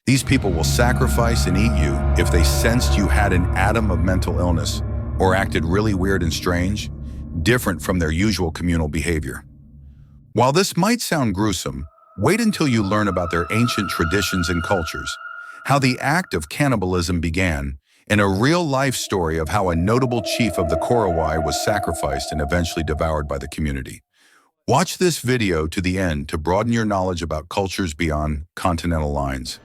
These people will sacrifice and eat you if they sensed you had an atom of mental illness or acted really weird and strange, different from their usual communal behavior. While this might sound gruesome, wait until you learn about their ancient traditions and cultures, how the act of cannibalism began, and a real-life story of how a notable chief of the Korowai was sacrificed and eventually devoured by the community. Watch this video to the end to broaden your knowledge about cultures beyond continental lines.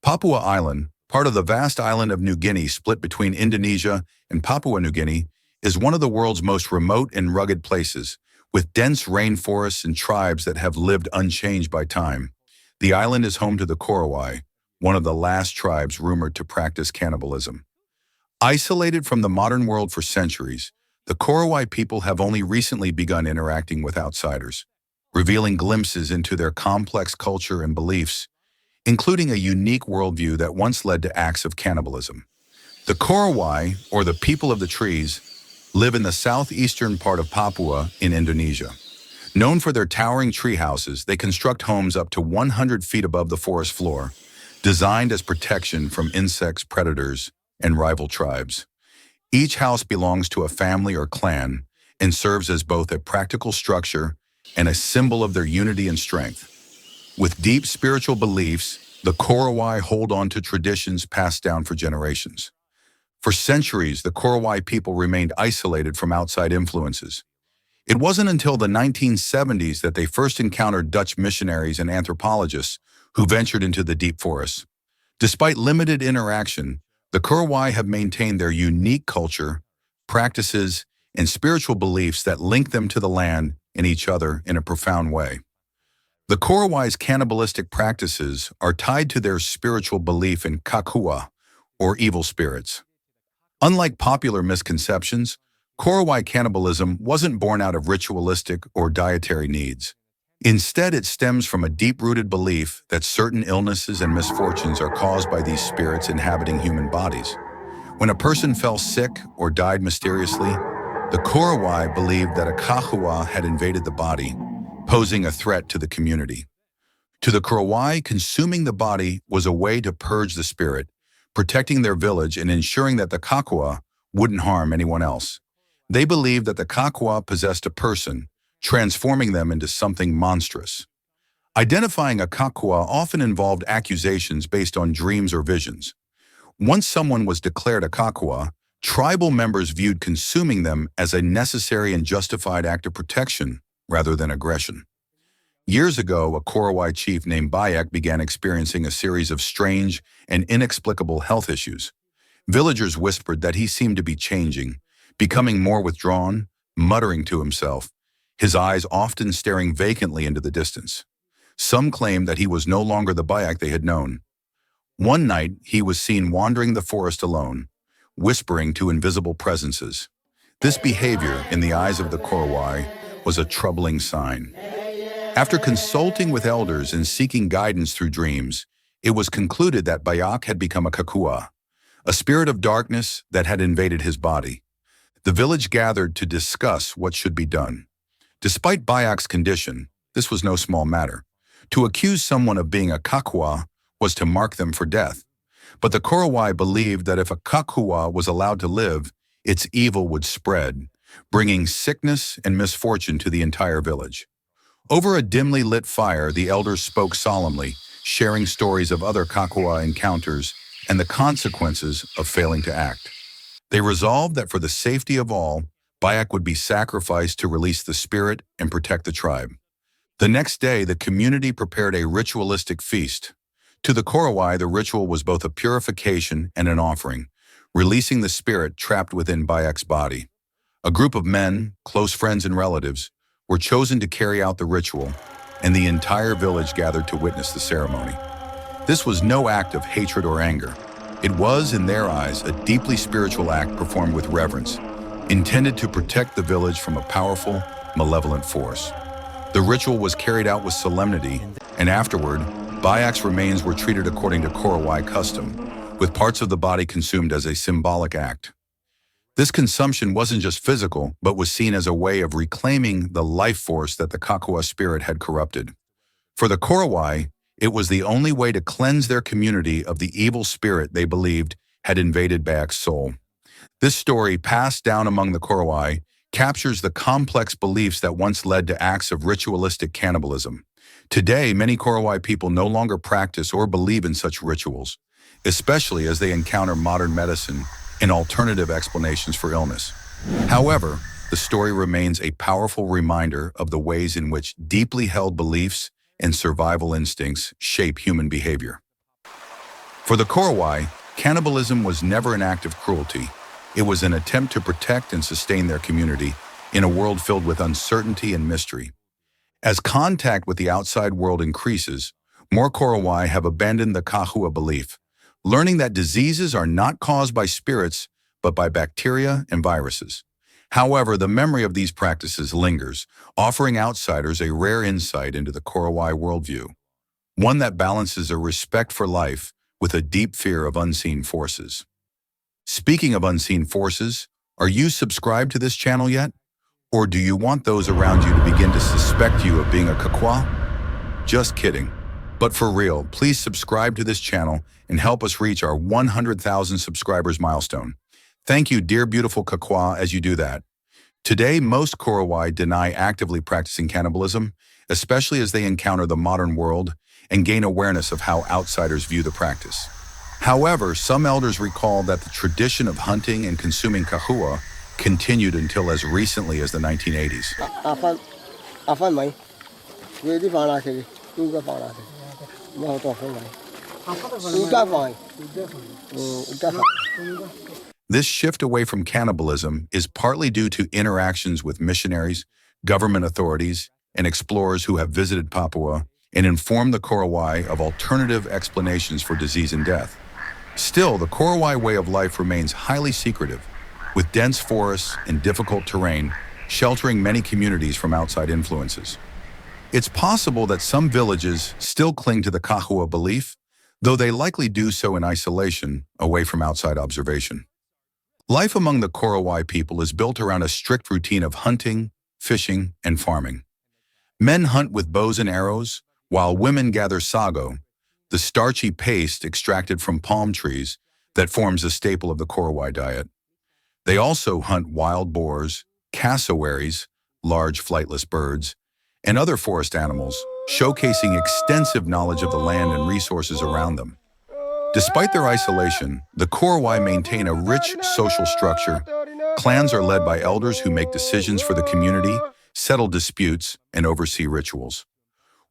Papua Island, part of the vast island of New Guinea split between Indonesia and Papua New Guinea, is one of the world's most remote and rugged places, with dense rainforests and tribes that have lived unchanged by time. The island is home to the Korowai, one of the last tribes rumored to practice cannibalism. Isolated from the modern world for centuries, the Korowai people have only recently begun interacting with outsiders, revealing glimpses into their complex culture and beliefs, including a unique worldview that once led to acts of cannibalism. The Korowai, or the people of the trees, live in the southeastern part of Papua in Indonesia. Known for their towering tree houses, they construct homes up to 100 feet above the forest floor, designed as protection from insects, predators, and rival tribes. Each house belongs to a family or clan and serves as both a practical structure and a symbol of their unity and strength. With deep spiritual beliefs, the Korowai hold on to traditions passed down for generations. For centuries, the Korowai people remained isolated from outside influences. It wasn't until the 1970s that they first encountered Dutch missionaries and anthropologists who ventured into the deep forests. Despite limited interaction, the Korowai have maintained their unique culture, practices, and spiritual beliefs that link them to the land and each other in a profound way. The Korowai's cannibalistic practices are tied to their spiritual belief in kakua, or evil spirits. Unlike popular misconceptions, Korowai cannibalism wasn't born out of ritualistic or dietary needs. Instead, it stems from a deep-rooted belief that certain illnesses and misfortunes are caused by these spirits inhabiting human bodies. When a person fell sick or died mysteriously, the Korowai believed that a kahua had invaded the body, posing a threat to the community. To the Korowai, consuming the body was a way to purge the spirit, protecting their village and ensuring that the kakua wouldn't harm anyone else. They believed that the kakua possessed a person, transforming them into something monstrous. Identifying a kakua often involved accusations based on dreams or visions. Once someone was declared a kakua, tribal members viewed consuming them as a necessary and justified act of protection rather than aggression. Years ago, a Korowai chief named Bayak began experiencing a series of strange and inexplicable health issues. Villagers whispered that he seemed to be changing, becoming more withdrawn, muttering to himself, his eyes often staring vacantly into the distance. Some claimed that he was no longer the Bayak they had known. One night, he was seen wandering the forest alone, whispering to invisible presences. This behavior, in the eyes of the Korowai, was a troubling sign. After consulting with elders and seeking guidance through dreams, it was concluded that Bayak had become a kakua, a spirit of darkness that had invaded his body. The village gathered to discuss what should be done. Despite Bayak's condition, this was no small matter. To accuse someone of being a kakua was to mark them for death. But the Korowai believed that if a kakua was allowed to live, its evil would spread, bringing sickness and misfortune to the entire village. Over a dimly lit fire, the elders spoke solemnly, sharing stories of other kakua encounters and the consequences of failing to act. They resolved that for the safety of all, Bayak would be sacrificed to release the spirit and protect the tribe. The next day, the community prepared a ritualistic feast. To the Korowai, the ritual was both a purification and an offering, releasing the spirit trapped within Bayak's body. A group of men, close friends and relatives, were chosen to carry out the ritual, and the entire village gathered to witness the ceremony. This was no act of hatred or anger. It was, in their eyes, a deeply spiritual act performed with reverence, intended to protect the village from a powerful, malevolent force. The ritual was carried out with solemnity, and afterward, Bayak's remains were treated according to Korowai custom, with parts of the body consumed as a symbolic act. This consumption wasn't just physical, but was seen as a way of reclaiming the life force that the Kakua spirit had corrupted. For the Korowai, it was the only way to cleanse their community of the evil spirit they believed had invaded Bayek's soul. This story, passed down among the Korowai, captures the complex beliefs that once led to acts of ritualistic cannibalism. Today, many Korowai people no longer practice or believe in such rituals, especially as they encounter modern medicine and alternative explanations for illness. However, the story remains a powerful reminder of the ways in which deeply held beliefs and survival instincts shape human behavior. For the Korowai, cannibalism was never an act of cruelty. It was an attempt to protect and sustain their community in a world filled with uncertainty and mystery. As contact with the outside world increases, more Korowai have abandoned the Kahua belief, learning that diseases are not caused by spirits, but by bacteria and viruses. However, the memory of these practices lingers, offering outsiders a rare insight into the Korowai worldview, one that balances a respect for life with a deep fear of unseen forces. Speaking of unseen forces, are you subscribed to this channel yet? Or do you want those around you to begin to suspect you of being a Kakwa? Just kidding. But for real, please subscribe to this channel and help us reach our 100,000 subscribers milestone. Thank you, dear beautiful Kakwa, as you do that. Today, most Korowai deny actively practicing cannibalism, especially as they encounter the modern world and gain awareness of how outsiders view the practice. However, some elders recall that the tradition of hunting and consuming kahua continued until as recently as the 1980s. This shift away from cannibalism is partly due to interactions with missionaries, government authorities, and explorers who have visited Papua and informed the Korowai of alternative explanations for disease and death. Still, the Korowai way of life remains highly secretive, with dense forests and difficult terrain sheltering many communities from outside influences. It's possible that some villages still cling to the Kahua belief, though they likely do so in isolation, away from outside observation. Life among the Korowai people is built around a strict routine of hunting, fishing, and farming. Men hunt with bows and arrows, while women gather sago, the starchy paste extracted from palm trees that forms a staple of the Korowai diet. They also hunt wild boars, cassowaries, large flightless birds, and other forest animals, showcasing extensive knowledge of the land and resources around them. Despite their isolation, the Korowai maintain a rich social structure. Clans are led by elders who make decisions for the community, settle disputes, and oversee rituals.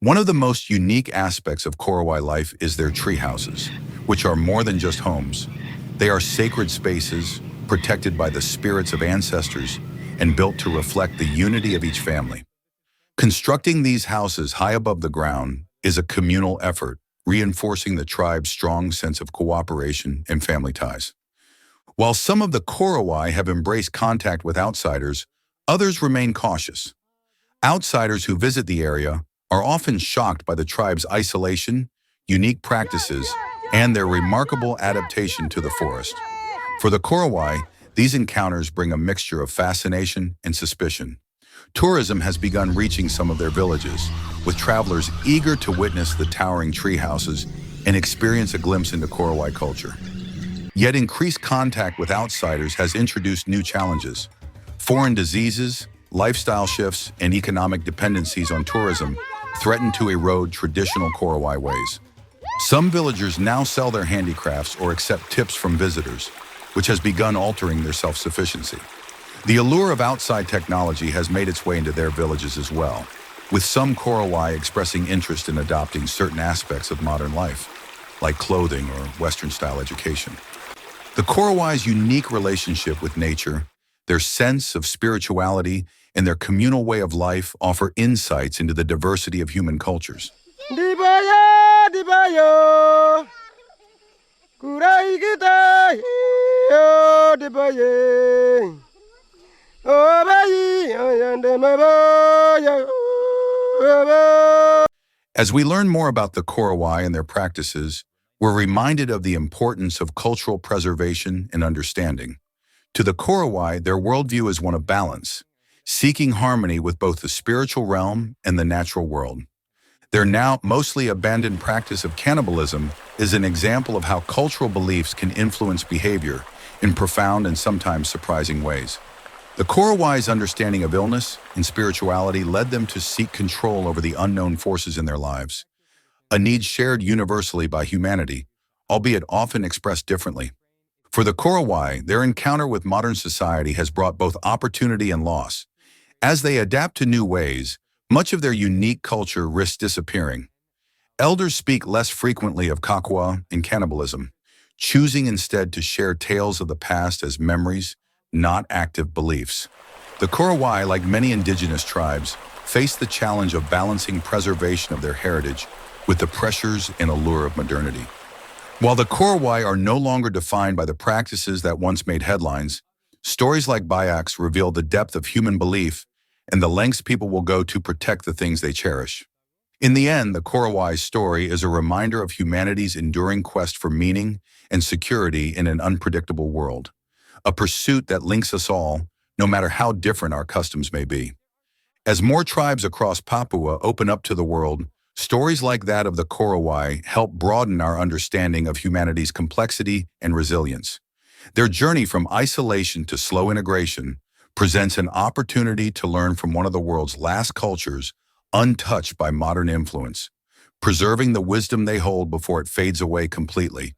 One of the most unique aspects of Korowai life is their tree houses, which are more than just homes. They are sacred spaces, protected by the spirits of ancestors, and built to reflect the unity of each family. Constructing these houses high above the ground is a communal effort, reinforcing the tribe's strong sense of cooperation and family ties. While some of the Korowai have embraced contact with outsiders, others remain cautious. Outsiders who visit the area are often shocked by the tribe's isolation, unique practices, and their remarkable adaptation to the forest. For the Korowai, these encounters bring a mixture of fascination and suspicion. Tourism has begun reaching some of their villages, with travelers eager to witness the towering tree houses and experience a glimpse into Korowai culture. Yet increased contact with outsiders has introduced new challenges. Foreign diseases, lifestyle shifts, and economic dependencies on tourism threaten to erode traditional Korowai ways. Some villagers now sell their handicrafts or accept tips from visitors, which has begun altering their self-sufficiency. The allure of outside technology has made its way into their villages as well, with some Korowai expressing interest in adopting certain aspects of modern life, like clothing or Western-style education. The Korowai's unique relationship with nature, their sense of spirituality, and their communal way of life offer insights into the diversity of human cultures. As we learn more about the Korowai and their practices, we're reminded of the importance of cultural preservation and understanding. To the Korowai, their worldview is one of balance, seeking harmony with both the spiritual realm and the natural world. Their now mostly abandoned practice of cannibalism is an example of how cultural beliefs can influence behavior in profound and sometimes surprising ways. The Korowai's understanding of illness and spirituality led them to seek control over the unknown forces in their lives, a need shared universally by humanity, albeit often expressed differently. For the Korowai, their encounter with modern society has brought both opportunity and loss. As they adapt to new ways, much of their unique culture risks disappearing. Elders speak less frequently of kakwa and cannibalism, choosing instead to share tales of the past as memories, not active beliefs. The Korowai, like many indigenous tribes, face the challenge of balancing preservation of their heritage with the pressures and allure of modernity. While the Korowai are no longer defined by the practices that once made headlines, stories like Bayaks reveal the depth of human belief and the lengths people will go to protect the things they cherish. In the end, the Korowai's story is a reminder of humanity's enduring quest for meaning and security in an unpredictable world, a pursuit that links us all, no matter how different our customs may be. As more tribes across Papua open up to the world, stories like that of the Korowai help broaden our understanding of humanity's complexity and resilience. Their journey from isolation to slow integration presents an opportunity to learn from one of the world's last cultures untouched by modern influence, preserving the wisdom they hold before it fades away completely.